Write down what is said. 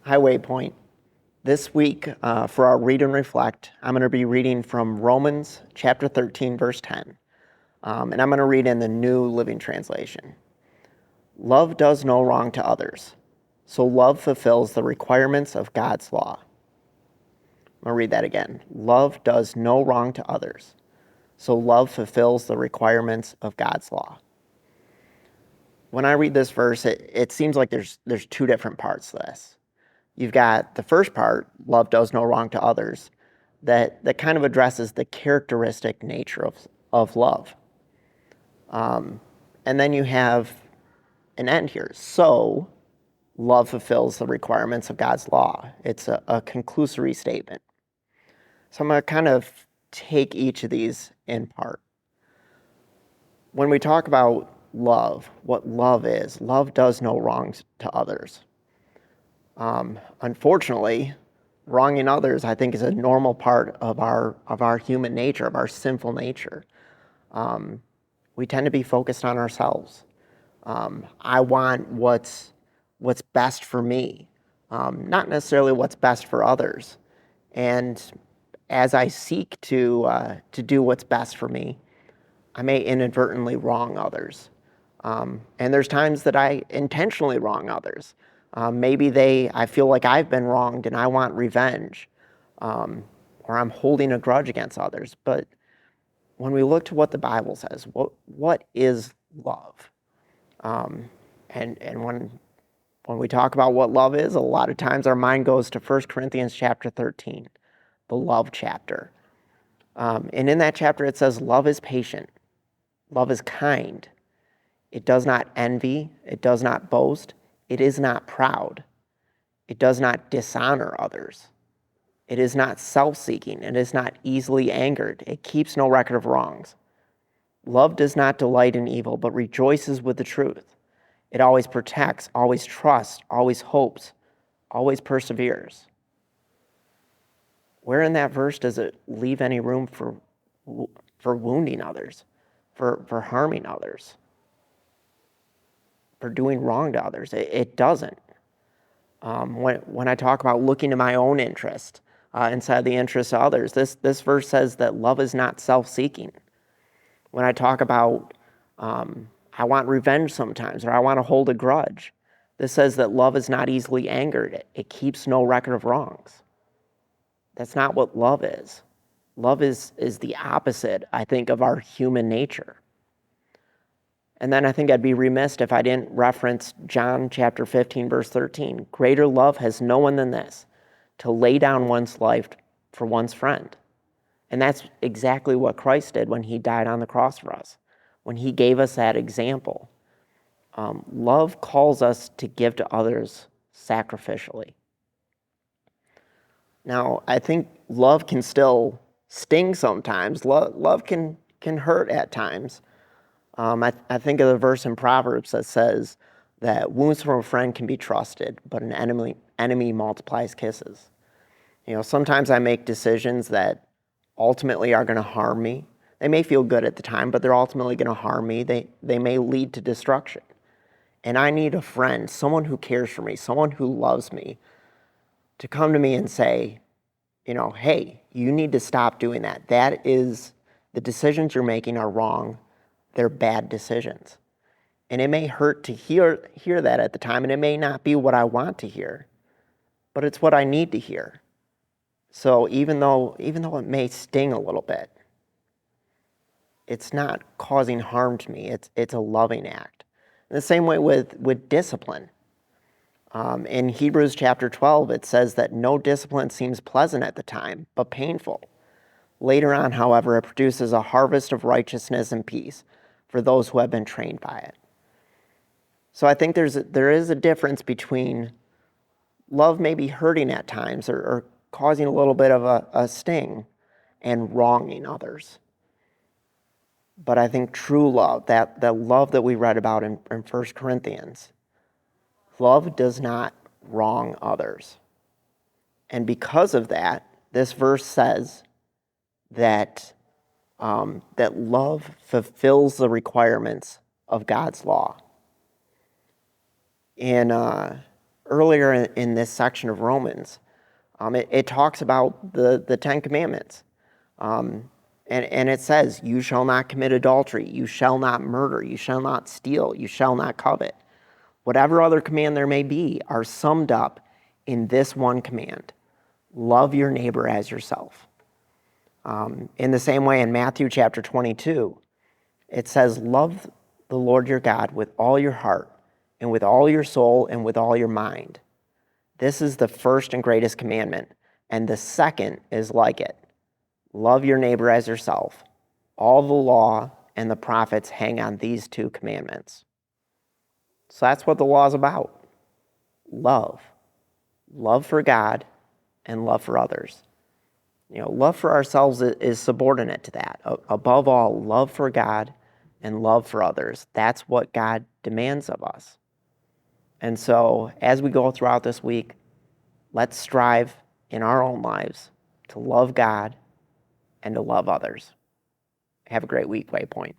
Hi, Waypoint. This week, for our Read and Reflect, I'm going to be reading from Romans chapter 13, verse 10. And I'm going to read in the New Living Translation. Love does no wrong to others, so love fulfills the requirements of God's law. I'm going to read that again. Love does no wrong to others, so love fulfills the requirements of God's law. When I read this verse, it seems like there's two different parts to this. You've got the first part, love does no wrong to others, that kind of addresses the characteristic nature of love. And then you have an end here. So, love fulfills the requirements of God's law. It's a conclusory statement. So I'm going to kind of take each of these in part. When we talk about love, what love is, love does no wrongs to others. Unfortunately, wronging others, I think, is a normal part of our human nature, of our sinful nature. We tend to be focused on ourselves. I want what's best for me, not necessarily what's best for others. And as I seek to do what's best for me, I may inadvertently wrong others. And there's times that I intentionally wrong others. Maybe I feel like I've been wronged and I want revenge, or I'm holding a grudge against others. But when we look to what the Bible says, what is love? And when we talk about what love is, a lot of times our mind goes to 1 Corinthians chapter 13, the love chapter. And in that chapter it says, love is patient, love is kind. It does not envy, it does not boast, it is not proud, it does not dishonor others, it is not self-seeking, it is not easily angered, it keeps no record of wrongs. Love does not delight in evil, but rejoices with the truth. It always protects, always trusts, always hopes, always perseveres. Where in that verse does it leave any room for wounding others, for harming others, for doing wrong to others? It doesn't. When I talk about looking to my own interest instead of the interests of others, this verse says that love is not self-seeking. When I talk about I want revenge sometimes, or I want to hold a grudge, this says that love is not easily angered. It keeps no record of wrongs. That's not what love is. Love is the opposite, I think, of our human nature. And then I think I'd be remiss if I didn't reference John chapter 15, verse 13. Greater love has no one than this, to lay down one's life for one's friend. And that's exactly what Christ did when he died on the cross for us, when he gave us that example. Love calls us to give to others sacrificially. Now, I think love can still sting sometimes. Love can hurt at times. I think of the verse in Proverbs that says that wounds from a friend can be trusted, but an enemy multiplies kisses. Sometimes I make decisions that ultimately are going to harm me. They may feel good at the time, but they're ultimately going to harm me. They may lead to destruction. And I need a friend, someone who cares for me, someone who loves me, to come to me and say, hey, you need to stop doing that. The decisions you're making are wrong. They're bad decisions. And it may hurt to hear that at the time, and it may not be what I want to hear, but it's what I need to hear. So even though it may sting a little bit, it's not causing harm to me. It's a loving act. In the same way with discipline. In Hebrews chapter 12, it says that no discipline seems pleasant at the time, but painful. Later on, however, it produces a harvest of righteousness and peace for those who have been trained by it. So I think there is a difference between love maybe hurting at times or causing a little bit of a sting and wronging others. But I think true love, that love that we read about in 1 Corinthians, love does not wrong others. And because of that, this verse says that love fulfills the requirements of God's law. In earlier in this section of Romans, it talks about the Ten Commandments. And it says, you shall not commit adultery, you shall not murder, you shall not steal, you shall not covet. Whatever other command there may be are summed up in this one command: love your neighbor as yourself. In the same way, in Matthew chapter 22, it says, love the Lord your God with all your heart and with all your soul and with all your mind. This is the first and greatest commandment, and the second is like it: love your neighbor as yourself. All the law and the prophets hang on these two commandments. So that's what the law is about: love. Love for God and love for others. Love for ourselves is subordinate to that. Above all, love for God and love for others. That's what God demands of us. And so as we go throughout this week, let's strive in our own lives to love God and to love others. Have a great week, Waypoint.